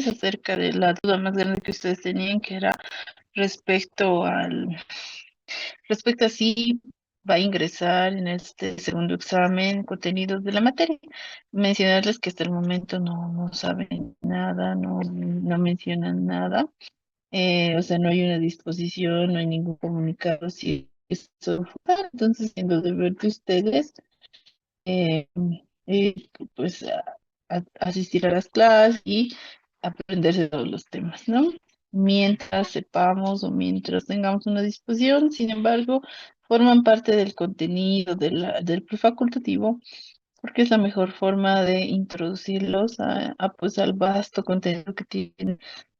acerca de la duda más grande que ustedes tenían, que era respecto respecto a si va a ingresar en este segundo examen contenidos de la materia. Mencionarles que hasta el momento no saben nada, no mencionan nada. O sea, no hay una disposición, no hay ningún comunicado si eso fuera. Entonces, siendo deber de ustedes, eh, eh, pues asistir a las clases y aprenderse todos los temas, ¿no? Mientras sepamos o mientras tengamos una disposición, sin embargo, forman parte del contenido del prefacultativo porque es la mejor forma de introducirlos pues, al vasto contenido que tiene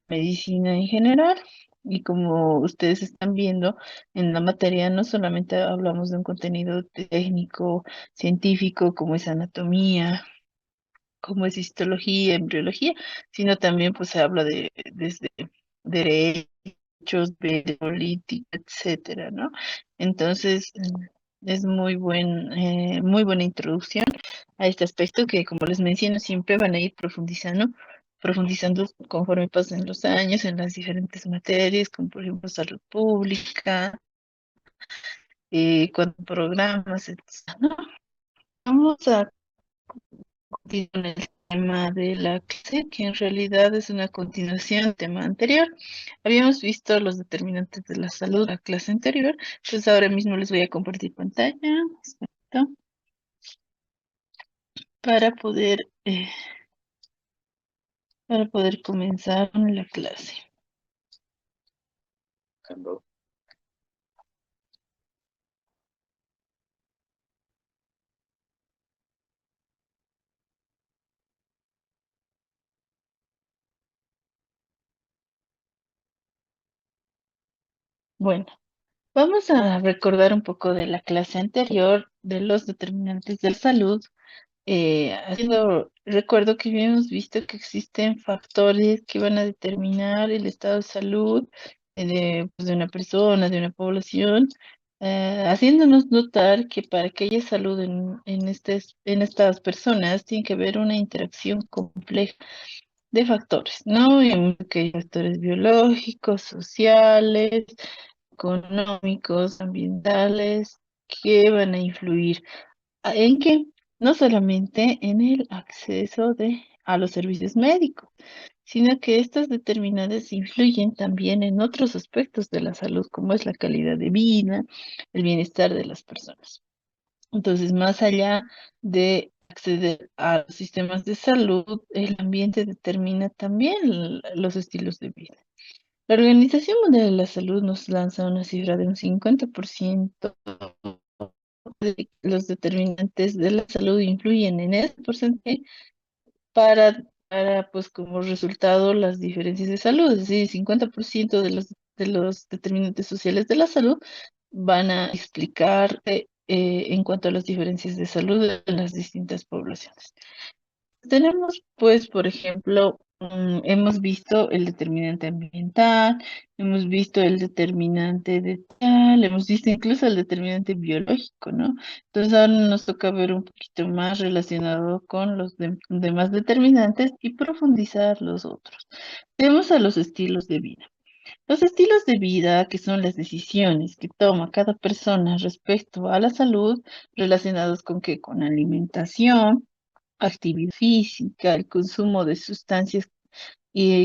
medicina en general. Y como ustedes están viendo, en la materia no solamente hablamos de un contenido técnico, científico, como es anatomía, como es histología, embriología, sino también pues se habla de desde derechos, de política, etcétera, ¿no? Entonces, es muy buena introducción a este aspecto que, como les menciono, siempre van a ir profundizando conforme pasen los años en las diferentes materias, como por ejemplo salud pública, con programas, etcétera, ¿no? Vamos a continuar con el tema de la clase, que en realidad es una continuación del tema anterior. Habíamos visto los determinantes de la salud en la clase anterior, entonces ahora mismo les voy a compartir pantalla. Un momento, para poder, eh, para poder comenzar con la clase. Bueno, vamos a recordar un poco de la clase anterior de los determinantes de la salud. Recuerdo que habíamos visto que existen factores que van a determinar el estado de salud pues, de una persona, de una población, haciéndonos notar que para que haya salud en estas personas tiene que haber una interacción compleja de factores, ¿no? Y que hay factores biológicos, sociales, económicos, ambientales, que van a influir. ¿En qué? No solamente en el acceso a los servicios médicos, sino que estas determinantes influyen también en otros aspectos de la salud, como es la calidad de vida, el bienestar de las personas. Entonces, más allá de acceder a los sistemas de salud, el ambiente determina también los estilos de vida. La Organización Mundial de la Salud nos lanza una cifra de un 50% de los determinantes de la salud influyen en ese porcentaje para pues como resultado las diferencias de salud, es decir, 50% de los determinantes sociales de la salud van a explicar en cuanto a las diferencias de salud en las distintas poblaciones. Tenemos, pues, por ejemplo, hemos visto el determinante ambiental, hemos visto el determinante de tal, hemos visto incluso el determinante biológico, ¿no? Entonces ahora nos toca ver un poquito más relacionado con los demás determinantes y profundizar los otros. Tenemos a los estilos de vida. Los estilos de vida, que son las decisiones que toma cada persona respecto a la salud, relacionados con qué, con alimentación, actividad física, el consumo de sustancias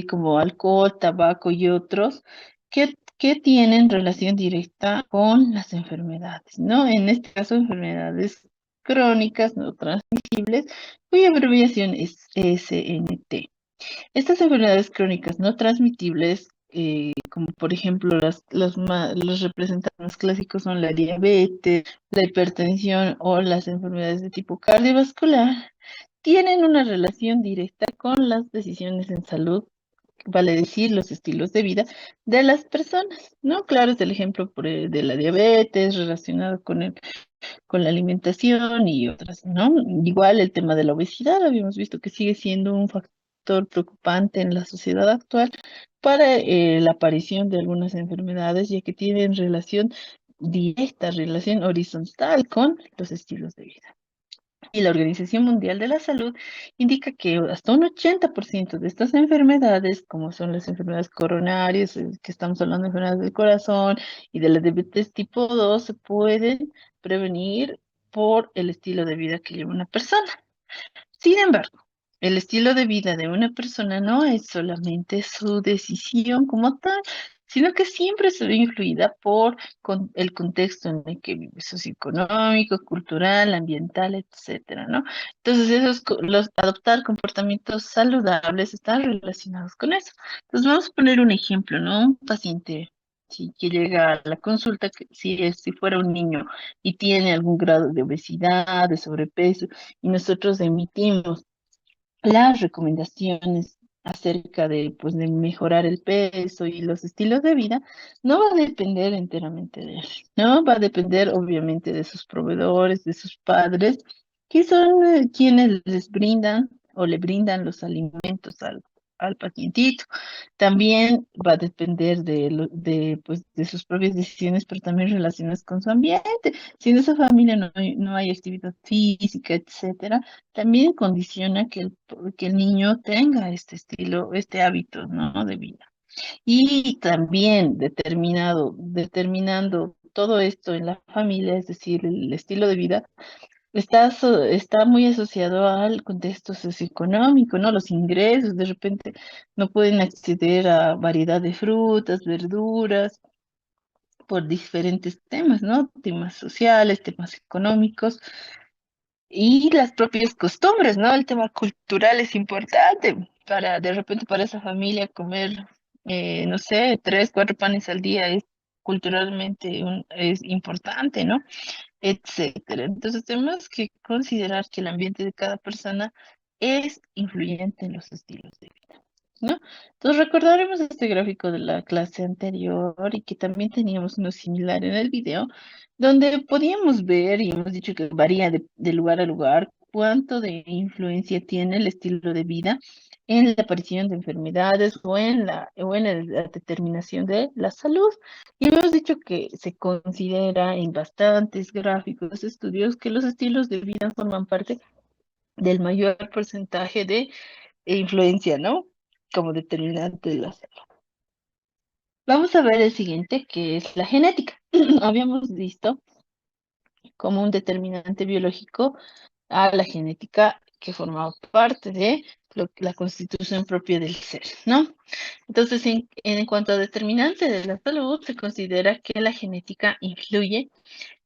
como alcohol, tabaco y otros, que tienen relación directa con las enfermedades, ¿no? En este caso, enfermedades crónicas no transmisibles, cuya abreviación es SNT. Estas enfermedades crónicas no transmitibles, como por ejemplo los representantes más clásicos son la diabetes, la hipertensión o las enfermedades de tipo cardiovascular, tienen una relación directa con las decisiones en salud, vale decir, los estilos de vida de las personas, ¿no? Claro, es el ejemplo de la diabetes relacionado con la alimentación y otras, ¿no? Igual el tema de la obesidad, habíamos visto que sigue siendo un factor preocupante en la sociedad actual para la aparición de algunas enfermedades, ya que tienen relación directa, relación horizontal con los estilos de vida. Y la Organización Mundial de la Salud indica que hasta un 80% de estas enfermedades, como son las enfermedades coronarias, que estamos hablando de enfermedades del corazón y de la diabetes tipo 2, se pueden prevenir por el estilo de vida que lleva una persona. Sin embargo, el estilo de vida de una persona no es solamente su decisión como tal, sino que siempre se ve influida por el contexto en el que vive, socioeconómico, cultural, ambiental, etcétera, ¿no? Entonces, adoptar comportamientos saludables están relacionados con eso. Entonces, vamos a poner un ejemplo, ¿no? Un paciente que llega a la consulta, que si fuera un niño y tiene algún grado de obesidad, de sobrepeso, y nosotros emitimos las recomendaciones acerca de, pues, de mejorar el peso y los estilos de vida, no va a depender enteramente de él, ¿no? Va a depender obviamente de sus proveedores, de sus padres, que son quienes les brindan o le brindan los alimentos al pacientito. También va a depender pues, de sus propias decisiones, pero también relacionadas con su ambiente. Si en esa familia no hay actividad física, etcétera, también condiciona que el niño tenga este estilo, este hábito, ¿no? De vida. Y también determinando todo esto en la familia, es decir, el estilo de vida, está muy asociado al contexto socioeconómico, ¿no? Los ingresos, de repente no pueden acceder a variedad de frutas, verduras, por diferentes temas, ¿no? Temas sociales, temas económicos. Y las propias costumbres, ¿no? El tema cultural es importante para, de repente, para esa familia comer, no sé, 3, 4 panes al día es culturalmente es importante, ¿no? Etcétera. Entonces tenemos que considerar que el ambiente de cada persona es influyente en los estilos de vida, ¿no? Entonces recordaremos este gráfico de la clase anterior y que también teníamos uno similar en el video, donde podíamos ver, y hemos dicho que varía de lugar a lugar, cuánto de influencia tiene el estilo de vida en la aparición de enfermedades o en la determinación de la salud. Y hemos dicho que se considera en bastantes gráficos, estudios, que los estilos de vida forman parte del mayor porcentaje de influencia, ¿no? Como determinante de la salud. Vamos a ver el siguiente, que es la genética. Habíamos visto como un determinante biológico a la genética que formaba parte de la constitución propia del ser, ¿no? Entonces, en cuanto a determinante de la salud, se considera que la genética influye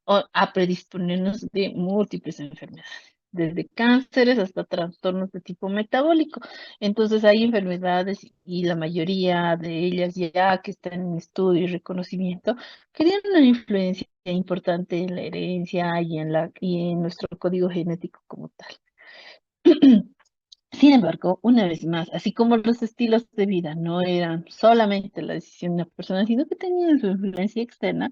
a predisponernos de múltiples enfermedades, desde cánceres hasta trastornos de tipo metabólico. Entonces hay enfermedades y la mayoría de ellas ya que están en estudio y reconocimiento, que tienen una influencia importante en la herencia y en nuestro código genético como tal. Sin embargo, una vez más, así como los estilos de vida no eran solamente la decisión de una persona, sino que tenían su influencia externa,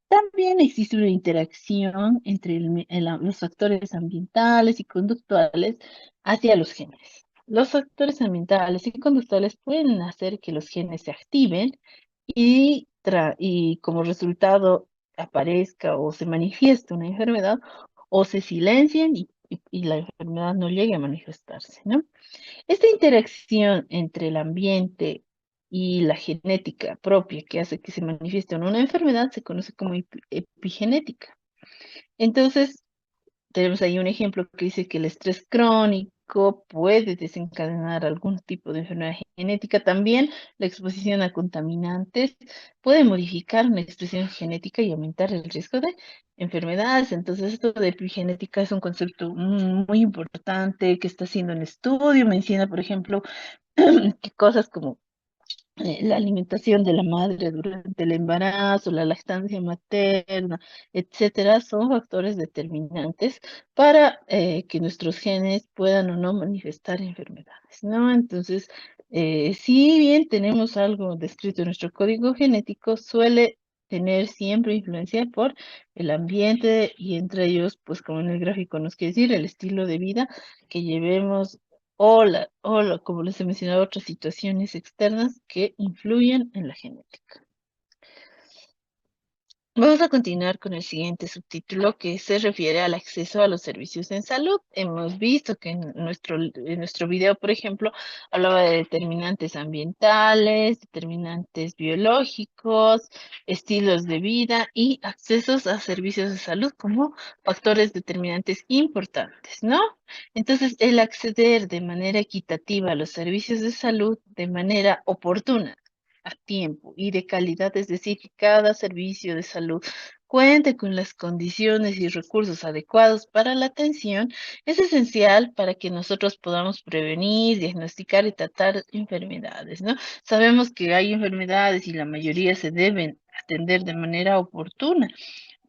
también existe una interacción entre los factores ambientales y conductuales hacia los genes. Los factores ambientales y conductuales pueden hacer que los genes se activen y como resultado aparezca o se manifieste una enfermedad o se silencien y la enfermedad no llegue a manifestarse, ¿no? Esta interacción entre el ambiente y la genética propia que hace que se manifieste en una enfermedad se conoce como epigenética. Entonces, tenemos ahí un ejemplo que dice que el estrés crónico puede desencadenar algún tipo de enfermedad genética. También la exposición a contaminantes puede modificar una expresión genética y aumentar el riesgo de enfermedades. Entonces, esto de epigenética es un concepto muy importante que está siendo en estudio. Menciona, por ejemplo, que cosas como la alimentación de la madre durante el embarazo, la lactancia materna, etcétera, son factores determinantes para que nuestros genes puedan o no manifestar enfermedades, ¿no? Entonces, si bien tenemos algo descrito en nuestro código genético, suele tener siempre influencia por el ambiente y entre ellos, pues como en el gráfico nos quiere decir, el estilo de vida que llevemos como les he mencionado, otras situaciones externas que influyen en la genética. Vamos a continuar con el siguiente subtítulo que se refiere al acceso a los servicios en salud. Hemos visto que en nuestro video, por ejemplo, hablaba de determinantes ambientales, determinantes biológicos, estilos de vida y accesos a servicios de salud como factores determinantes importantes, ¿no? Entonces, el acceder de manera equitativa a los servicios de salud de manera oportuna a tiempo y de calidad, es decir, que cada servicio de salud cuente con las condiciones y recursos adecuados para la atención, es esencial para que nosotros podamos prevenir, diagnosticar y tratar enfermedades, ¿no? Sabemos que hay enfermedades y la mayoría se deben atender de manera oportuna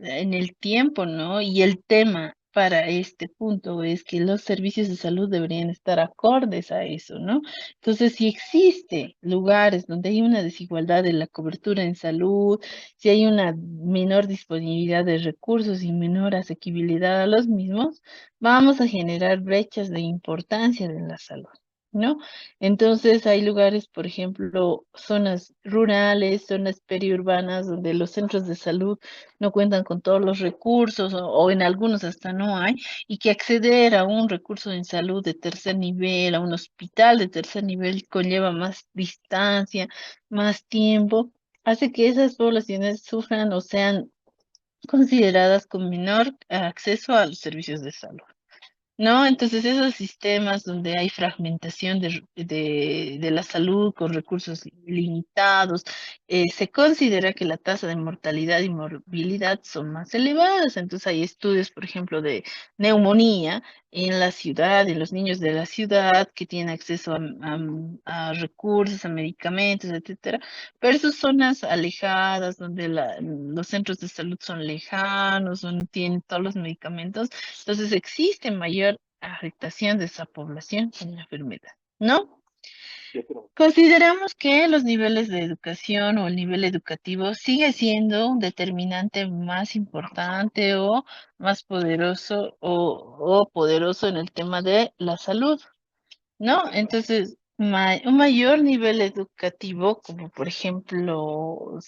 en el tiempo, ¿no? Y el tema para este punto es que los servicios de salud deberían estar acordes a eso, ¿no? Entonces, si existe lugares donde hay una desigualdad en la cobertura en salud, si hay una menor disponibilidad de recursos y menor asequibilidad a los mismos, vamos a generar brechas de importancia de la salud, ¿no? Entonces, hay lugares, por ejemplo, zonas rurales, zonas periurbanas, donde los centros de salud no cuentan con todos los recursos o en algunos hasta no hay, y que acceder a un recurso en salud de tercer nivel, a un hospital de tercer nivel, conlleva más distancia, más tiempo, hace que esas poblaciones sufran o sean consideradas con menor acceso a los servicios de salud. ¿No? Entonces, esos sistemas donde hay fragmentación de la salud con recursos limitados, se considera que la tasa de mortalidad y morbilidad son más elevadas. Entonces, hay estudios, por ejemplo, de neumonía en la ciudad, en los niños de la ciudad que tienen acceso a recursos, a medicamentos, etcétera, versus zonas alejadas donde los centros de salud son lejanos, donde tienen todos los medicamentos. Entonces existe mayor afectación de esa población con la enfermedad, ¿no? Consideramos que los niveles de educación o el nivel educativo sigue siendo un determinante más importante o más poderoso o poderoso en el tema de la salud. ¿No? Entonces, un mayor nivel educativo, como por ejemplo,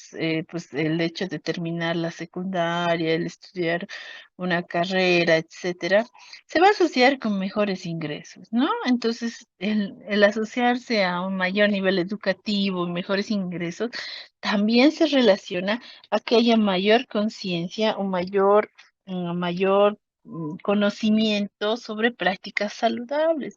pues el hecho de terminar la secundaria, el estudiar una carrera, etcétera, se va a asociar con mejores ingresos, ¿no? Entonces, el asociarse a un mayor nivel educativo y mejores ingresos también se relaciona a que haya mayor conciencia, un mayor conocimiento sobre prácticas saludables.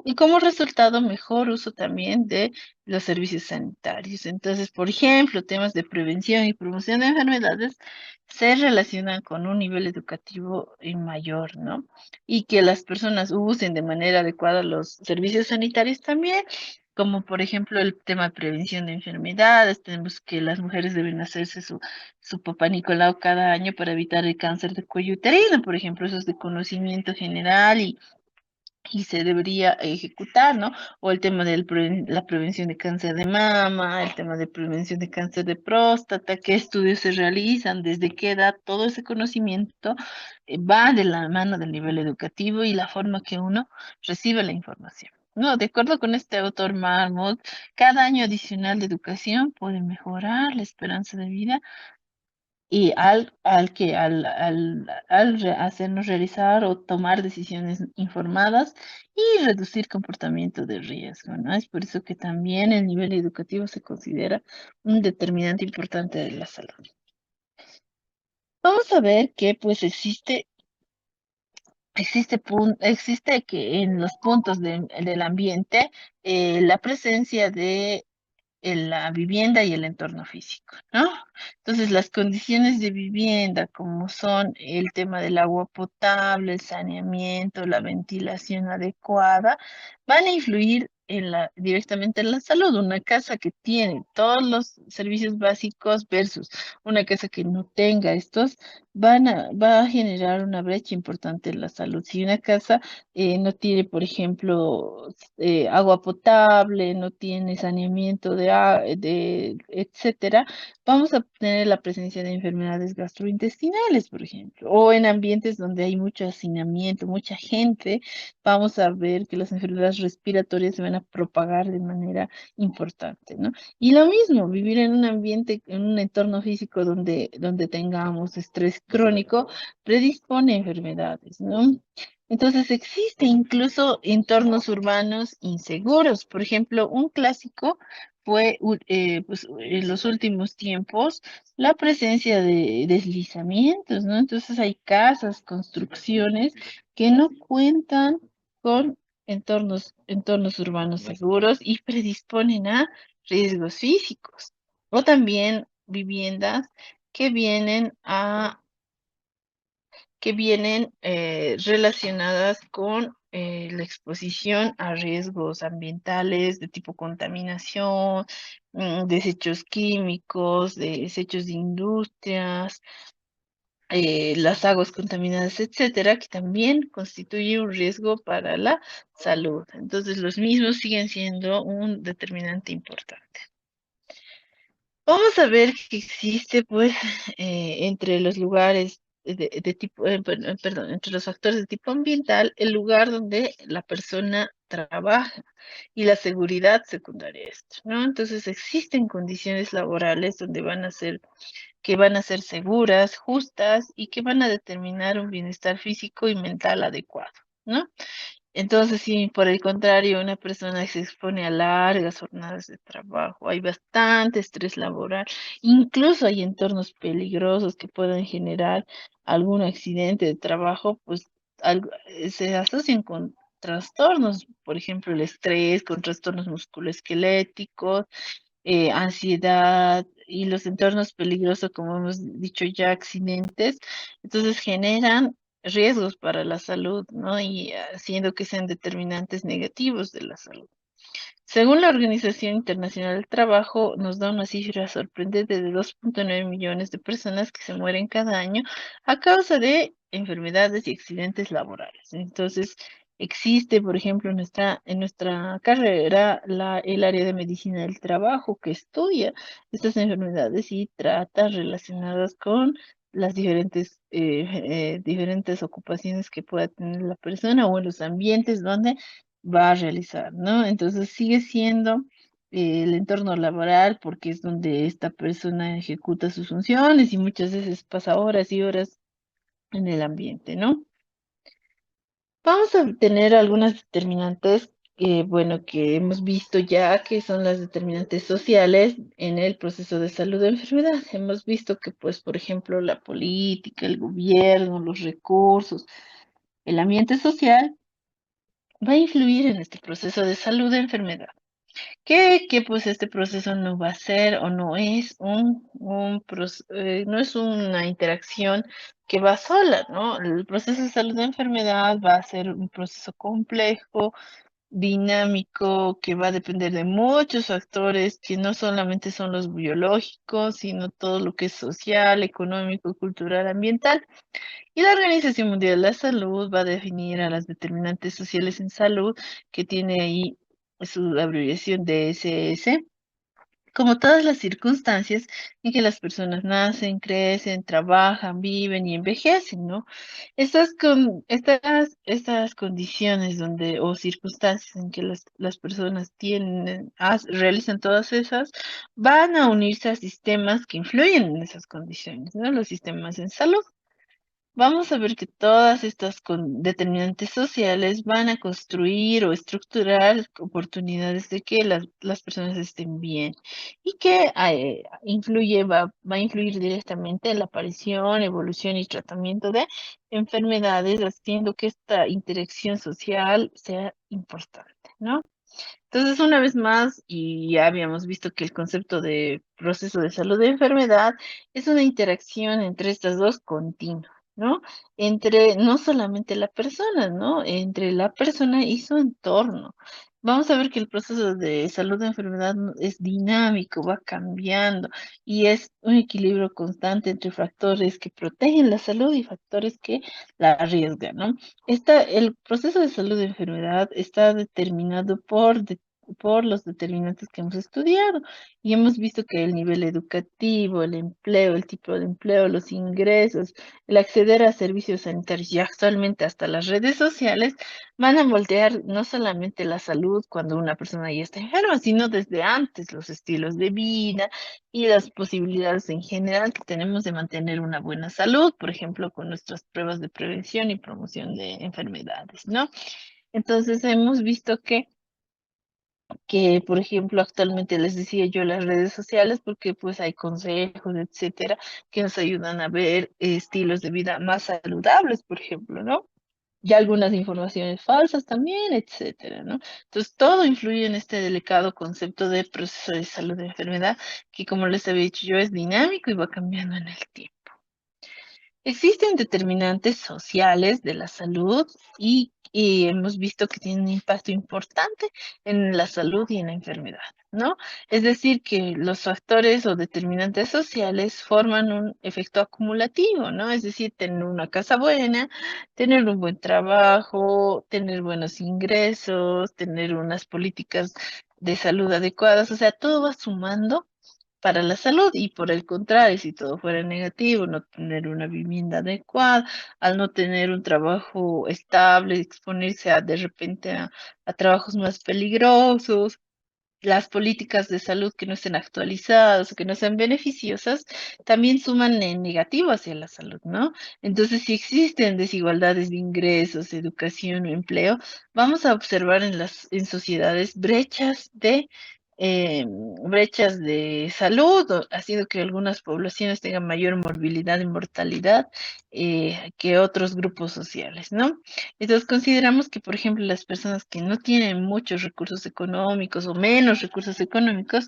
Y como resultado, mejor uso también de los servicios sanitarios. Entonces, por ejemplo, temas de prevención y promoción de enfermedades se relacionan con un nivel educativo mayor, ¿no? Y que las personas usen de manera adecuada los servicios sanitarios también, como por ejemplo el tema de prevención de enfermedades. Tenemos que las mujeres deben hacerse su papá Nicolau cada año para evitar el cáncer de cuello uterino, por ejemplo, eso es de conocimiento general y se debería ejecutar, ¿no? O el tema de la prevención de cáncer de mama, el tema de prevención de cáncer de próstata, qué estudios se realizan, desde qué edad, todo ese conocimiento va de la mano del nivel educativo y la forma que uno recibe la información. No, de acuerdo con este autor Marmot, cada año adicional de educación puede mejorar la esperanza de vida y hacernos realizar o tomar decisiones informadas y reducir comportamiento de riesgo, ¿no? Es por eso que también el nivel educativo se considera un determinante importante de la salud. Vamos a ver que pues existe que en los puntos del ambiente la presencia de en la vivienda y el entorno físico, ¿no? Entonces, las condiciones de vivienda, como son el tema del agua potable, el saneamiento, la ventilación adecuada, van a influir directamente en la salud. Una casa que tiene todos los servicios básicos versus una casa que no tenga estos, va a generar una brecha importante en la salud. Si una casa no tiene, por ejemplo, agua potable, no tiene saneamiento etcétera, vamos a tener la presencia de enfermedades gastrointestinales, por ejemplo, o en ambientes donde hay mucho hacinamiento, mucha gente, vamos a ver que las enfermedades respiratorias se van van a propagar de manera importante, ¿no? Y lo mismo, vivir en un ambiente, en un entorno físico donde tengamos estrés crónico, predispone a enfermedades, ¿no? Entonces existe incluso entornos urbanos inseguros. Por ejemplo, un clásico fue pues, en los últimos tiempos la presencia de deslizamientos, ¿no? Entonces hay casas, construcciones que no cuentan con entornos urbanos seguros y predisponen a riesgos físicos. O también viviendas que vienen relacionadas con la exposición a riesgos ambientales de tipo contaminación, desechos químicos, desechos de industrias, las aguas contaminadas, etcétera, que también constituye un riesgo para la salud. Entonces, los mismos siguen siendo un determinante importante. Vamos a ver que existe, pues, entre los lugares de tipo, perdón, entre los factores de tipo ambiental, el lugar donde la persona trabaja y la seguridad secundaria a esto, ¿no? Entonces, existen condiciones laborales donde que van a ser seguras, justas y que van a determinar un bienestar físico y mental adecuado, ¿no? Entonces, si por el contrario una persona se expone a largas jornadas de trabajo, hay bastante estrés laboral, incluso hay entornos peligrosos que puedan generar algún accidente de trabajo, pues se asocian con trastornos, por ejemplo, el estrés, con trastornos musculoesqueléticos, ansiedad y los entornos peligrosos, como hemos dicho ya, accidentes, entonces generan riesgos para la salud, ¿no? Y haciendo que sean determinantes negativos de la salud. Según la Organización Internacional del Trabajo, nos da una cifra sorprendente de 2,9 millones de personas que se mueren cada año a causa de enfermedades y accidentes laborales. Entonces, existe, por ejemplo, en nuestra carrera el área de medicina del trabajo que estudia estas enfermedades y trata relacionadas con las diferentes ocupaciones que pueda tener la persona o en los ambientes donde va a realizar, ¿no? Entonces sigue siendo el entorno laboral porque es donde esta persona ejecuta sus funciones y muchas veces pasa horas y horas en el ambiente, ¿no? Vamos a tener algunas determinantes, bueno, que hemos visto ya que son las determinantes sociales en el proceso de salud de enfermedad. Hemos visto que, pues, por ejemplo, la política, el gobierno, los recursos, el ambiente social va a influir en este proceso de salud de enfermedad. Que pues este proceso no va a ser o no es no es una interacción que va sola, ¿no? El proceso de salud de enfermedad va a ser un proceso complejo, dinámico, que va a depender de muchos factores que no solamente son los biológicos, sino todo lo que es social, económico, cultural, ambiental. Y la Organización Mundial de la Salud va a definir a las determinantes sociales en salud, que tiene ahí su abreviación DSS, como todas las circunstancias en que las personas nacen, crecen, trabajan, viven y envejecen, ¿no? Estas condiciones o circunstancias en que las personas realizan todas esas, van a unirse a sistemas que influyen en esas condiciones, ¿no? Los sistemas en salud. Vamos a ver que todas estas determinantes sociales van a construir o estructurar oportunidades de que las personas estén bien y que va a influir directamente en la aparición, evolución y tratamiento de enfermedades, haciendo que esta interacción social sea importante, ¿no? Entonces, una vez más, y ya habíamos visto que el concepto de proceso de salud de enfermedad es una interacción entre estas dos continuas, ¿no? Entre no solamente la persona, ¿no? Entre la persona y su entorno. Vamos a ver que el proceso de salud de enfermedad es dinámico, va cambiando y es un equilibrio constante entre factores que protegen la salud y factores que la arriesgan, ¿no? El proceso de salud de enfermedad está determinado por por los determinantes que hemos estudiado. Y hemos visto que el nivel educativo, el empleo, el tipo de empleo, los ingresos, el acceder a servicios sanitarios y actualmente hasta las redes sociales van a moldear no solamente la salud cuando una persona ya está enferma, sino desde antes los estilos de vida y las posibilidades en general que tenemos de mantener una buena salud, por ejemplo, con nuestras pruebas de prevención y promoción de enfermedades, ¿no? Entonces hemos visto que, por ejemplo, actualmente les decía yo las redes sociales, porque pues hay consejos, etcétera, que nos ayudan a ver estilos de vida más saludables, por ejemplo, ¿no? Y algunas informaciones falsas también, etcétera, ¿no? Entonces, todo influye en este delicado concepto de proceso de salud de enfermedad, que como les había dicho yo, es dinámico y va cambiando en el tiempo. Existen determinantes sociales de la salud y hemos visto que tienen un impacto importante en la salud y en la enfermedad, ¿no? Es decir, que los factores o determinantes sociales forman un efecto acumulativo, ¿no? Es decir, tener una casa buena, tener un buen trabajo, tener buenos ingresos, tener unas políticas de salud adecuadas, o sea, todo va sumando para la salud y por el contrario, si todo fuera negativo, no tener una vivienda adecuada, al no tener un trabajo estable, exponerse a de repente a trabajos más peligrosos, las políticas de salud que no estén actualizadas o que no sean beneficiosas, también suman en negativo hacia la salud, ¿no? Entonces, si existen desigualdades de ingresos, educación o empleo, vamos a observar en sociedades brechas de salud, haciendo que algunas poblaciones tengan mayor morbilidad y mortalidad que otros grupos sociales, ¿no? Entonces consideramos que, por ejemplo, las personas que no tienen muchos recursos económicos o menos recursos económicos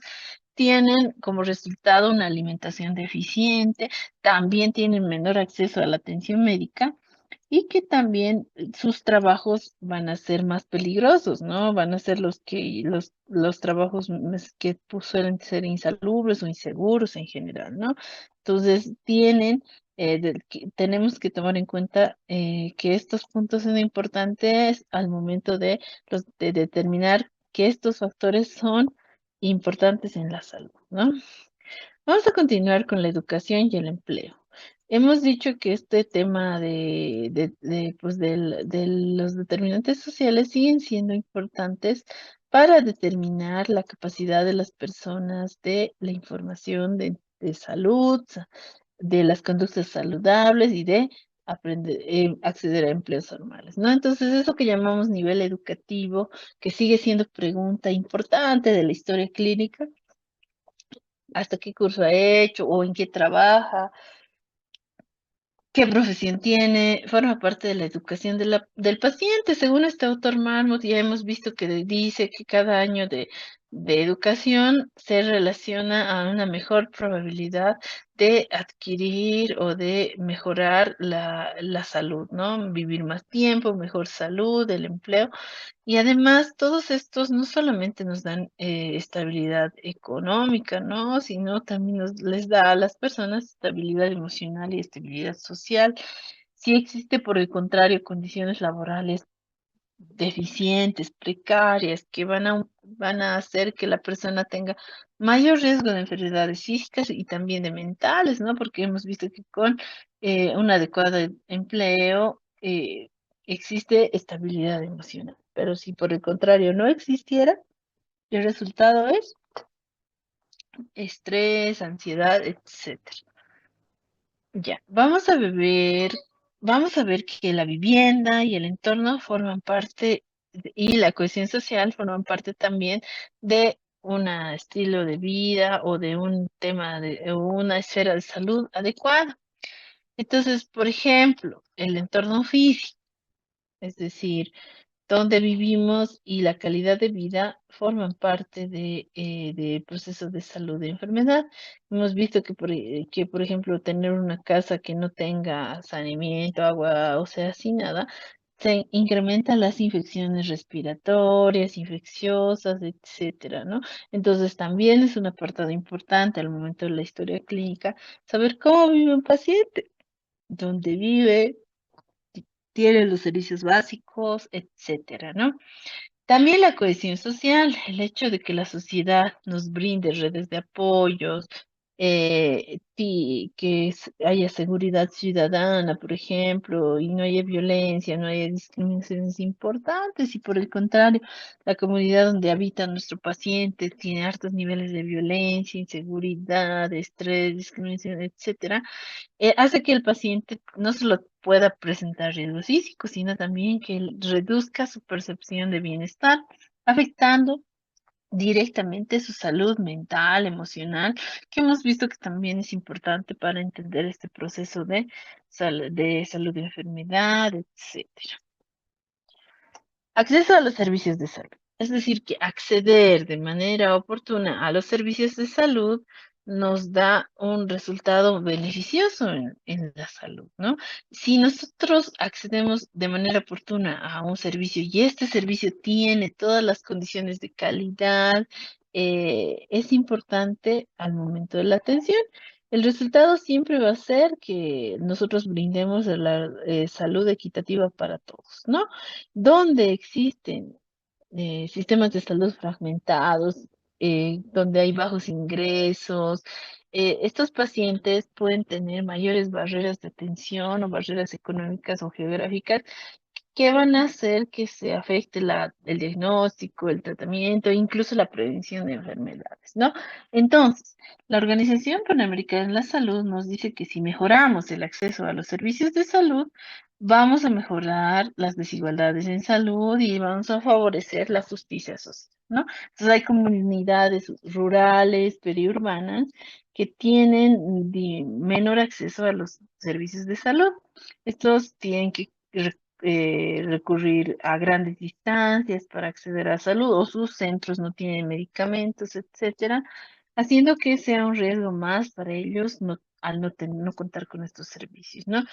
tienen como resultado una alimentación deficiente, también tienen menor acceso a la atención médica y que también sus trabajos van a ser más peligrosos, ¿no? Van a ser los trabajos que pues, suelen ser insalubres o inseguros en general, ¿no? Entonces, tenemos que tomar en cuenta que estos puntos son importantes al momento de determinar que estos factores son importantes en la salud, ¿no? Vamos a continuar con la educación y el empleo. Hemos dicho que este tema de los determinantes sociales siguen siendo importantes para determinar la capacidad de las personas de la información de salud, de las conductas saludables y de acceder a empleos formales, ¿no? Entonces, eso que llamamos nivel educativo, que sigue siendo pregunta importante de la historia clínica, hasta qué curso ha hecho o en qué trabaja, qué profesión tiene, forma parte de la educación del paciente. Según este autor Marmot, ya hemos visto que dice que cada año de educación se relaciona a una mejor probabilidad de adquirir o de mejorar la salud, ¿no? Vivir más tiempo, mejor salud, el empleo. Y además, todos estos no solamente nos dan estabilidad económica, ¿no? Sino también les da a las personas estabilidad emocional y estabilidad social. Si existe, por el contrario, condiciones laborales deficientes, precarias, que van a hacer que la persona tenga mayor riesgo de enfermedades físicas y también de mentales, ¿no? Porque hemos visto que con un adecuado empleo existe estabilidad emocional. Pero si por el contrario no existiera, el resultado es estrés, ansiedad, etcétera. Ya, vamos a ver que la vivienda y el entorno forman parte y la cohesión social forman parte también de un estilo de vida o de un tema o una esfera de salud adecuada. Entonces, por ejemplo, el entorno físico, es decir, donde vivimos y la calidad de vida forman parte de procesos de salud y enfermedad. Hemos visto que, por ejemplo, tener una casa que no tenga saneamiento, agua, o sea, sin nada, se incrementan las infecciones respiratorias, infecciosas, etcétera, ¿no? Entonces, también es un apartado importante al momento de la historia clínica, saber cómo vive un paciente, dónde vive, tiene los servicios básicos, etcétera, ¿no? También la cohesión social, el hecho de que la sociedad nos brinde redes de apoyos, haya seguridad ciudadana, por ejemplo, y no haya violencia, no haya discriminaciones importantes, y por el contrario, la comunidad donde habita nuestro paciente tiene altos niveles de violencia, inseguridad, estrés, discriminación, etcétera, hace que el paciente no solo pueda presentar riesgos físicos, sino también que él reduzca su percepción de bienestar, afectando directamente su salud mental, emocional, que hemos visto que también es importante para entender este proceso de, de salud y enfermedad, etc. Acceso a los servicios de salud. Es decir, que acceder de manera oportuna a los servicios de salud nos da un resultado beneficioso en la salud, ¿no? Si nosotros accedemos de manera oportuna a un servicio y este servicio tiene todas las condiciones de calidad, es importante al momento de la atención. El resultado siempre va a ser que nosotros brindemos la salud equitativa para todos, ¿no? Donde existen sistemas de salud fragmentados, donde hay bajos ingresos, estos pacientes pueden tener mayores barreras de atención o barreras económicas o geográficas que van a hacer que se afecte el diagnóstico, el tratamiento e incluso la prevención de enfermedades, ¿no? Entonces, la Organización Panamericana de la Salud nos dice que si mejoramos el acceso a los servicios de salud, vamos a mejorar las desigualdades en salud y vamos a favorecer la justicia social, ¿no? Entonces, hay comunidades rurales, periurbanas, que tienen menor acceso a los servicios de salud. Estos tienen que recurrir a grandes distancias para acceder a salud o sus centros no tienen medicamentos, etcétera, haciendo que sea un riesgo más para ellos al no contar con estos servicios, ¿no?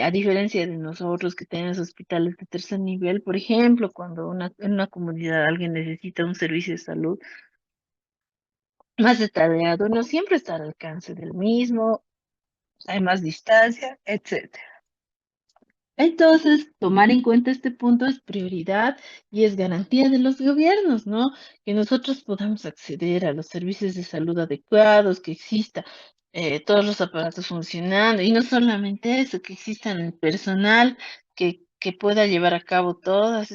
A diferencia de nosotros que tenemos hospitales de tercer nivel, por ejemplo, cuando en una comunidad alguien necesita un servicio de salud más detallado, no siempre está al alcance del mismo, hay más distancia, etcétera. Entonces, tomar en cuenta este punto es prioridad y es garantía de los gobiernos, ¿no? Que nosotros podamos acceder a los servicios de salud adecuados, que exista todos los aparatos funcionando y no solamente eso, que existan el personal que pueda llevar a cabo todas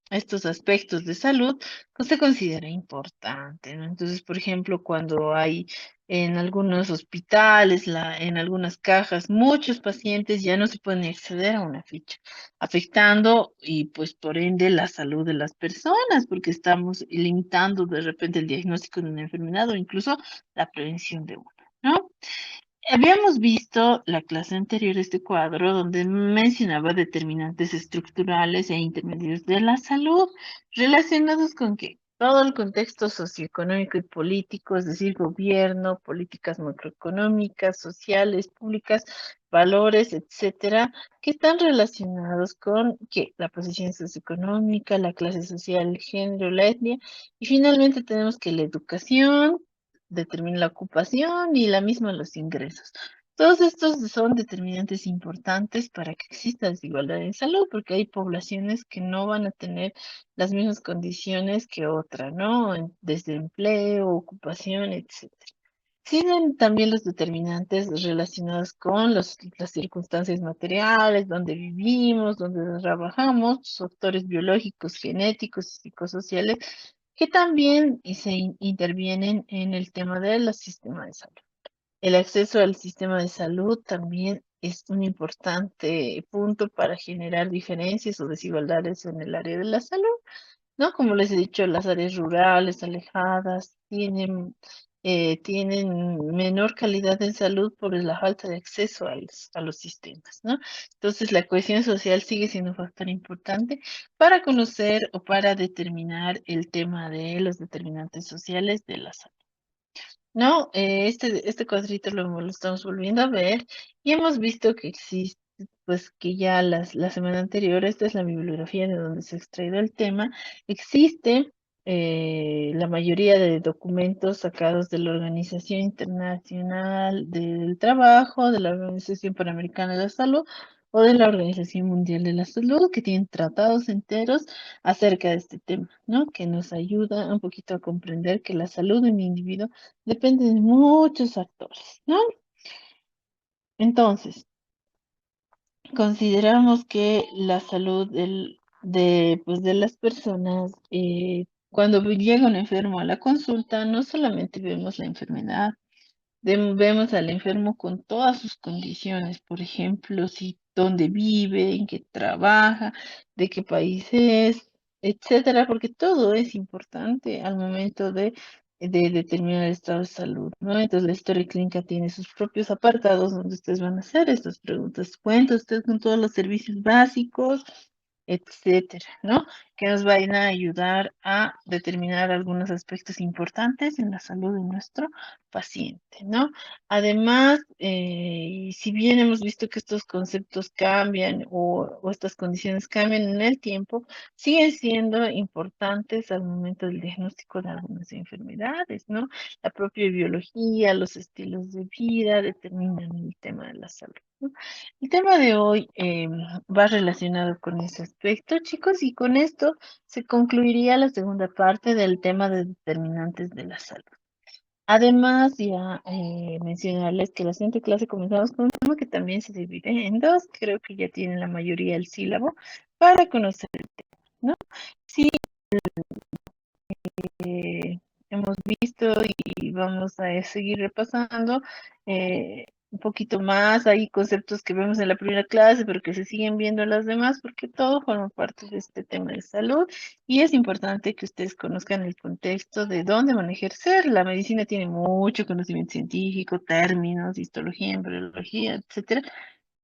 estos aspectos de salud, pues se considera importante, ¿no? Entonces, por ejemplo, cuando hay en algunos hospitales, en algunas cajas, muchos pacientes ya no se pueden acceder a una ficha, afectando y pues por ende la salud de las personas, porque estamos limitando de repente el diagnóstico de una enfermedad o incluso la prevención de una, ¿no? Habíamos visto la clase anterior de este cuadro donde mencionaba determinantes estructurales e intermedios de la salud relacionados con que todo el contexto socioeconómico y político, es decir, gobierno, políticas macroeconómicas, sociales, públicas, valores, etcétera, que están relacionados con que la posición socioeconómica, la clase social, el género, la etnia, y finalmente tenemos que la educación determina la ocupación y la misma los ingresos. Todos estos son determinantes importantes para que exista desigualdad en salud, porque hay poblaciones que no van a tener las mismas condiciones que otras, ¿no? Desde empleo, ocupación, etc. Siguen también los determinantes relacionados con las circunstancias materiales, donde vivimos, donde trabajamos, factores biológicos, genéticos y psicosociales, que también intervienen en el tema del sistema de salud. El acceso al sistema de salud también es un importante punto para generar diferencias o desigualdades en el área de la salud, ¿no? Como les he dicho, las áreas rurales, alejadas, tienen menor calidad en salud por la falta de acceso a los sistemas, ¿no? Entonces, la cohesión social sigue siendo un factor importante para conocer o para determinar el tema de los determinantes sociales de la salud. No, este cuadrito lo estamos volviendo a ver y hemos visto que existe, pues que ya la semana anterior, esta es la bibliografía de donde se ha extraído el tema, existe la mayoría de documentos sacados de la Organización Internacional del Trabajo, de la Organización Panamericana de la Salud, o de la Organización Mundial de la Salud, que tienen tratados enteros acerca de este tema, ¿no? Que nos ayuda un poquito a comprender que la salud de un individuo depende de muchos factores, ¿no? Entonces, consideramos que la salud pues, de las personas, cuando llega un enfermo a la consulta, no solamente vemos la enfermedad, vemos al enfermo con todas sus condiciones, por ejemplo, si dónde vive, en qué trabaja, de qué país es, etcétera, porque todo es importante al momento de determinar el estado de salud, ¿no? Entonces la historia clínica tiene sus propios apartados donde ustedes van a hacer estas preguntas. ¿Cuenta usted con todos los servicios básicos, etcétera, ¿no? Que nos vayan a ayudar a determinar algunos aspectos importantes en la salud de nuestro paciente, ¿no? Además, si bien hemos visto que estos conceptos cambian o estas condiciones cambian en el tiempo, siguen siendo importantes al momento del diagnóstico de algunas enfermedades, ¿no? La propia biología, los estilos de vida determinan el tema de la salud, ¿no? El tema de hoy va relacionado con ese aspecto, chicos, y con esto se concluiría la segunda parte del tema de determinantes de la salud. Además, ya mencionarles que la siguiente clase comenzamos con un tema que también se divide en dos, creo que ya tienen la mayoría del sílabo, para conocer, ¿no? Sí, eh, hemos visto y vamos a seguir repasando un poquito más. Hay conceptos que vemos en la primera clase, pero que se siguen viendo en las demás, porque todo forma parte de este tema de salud y es importante que ustedes conozcan el contexto de dónde van a ejercer. La medicina tiene mucho conocimiento científico, términos, histología, embriología, etcétera,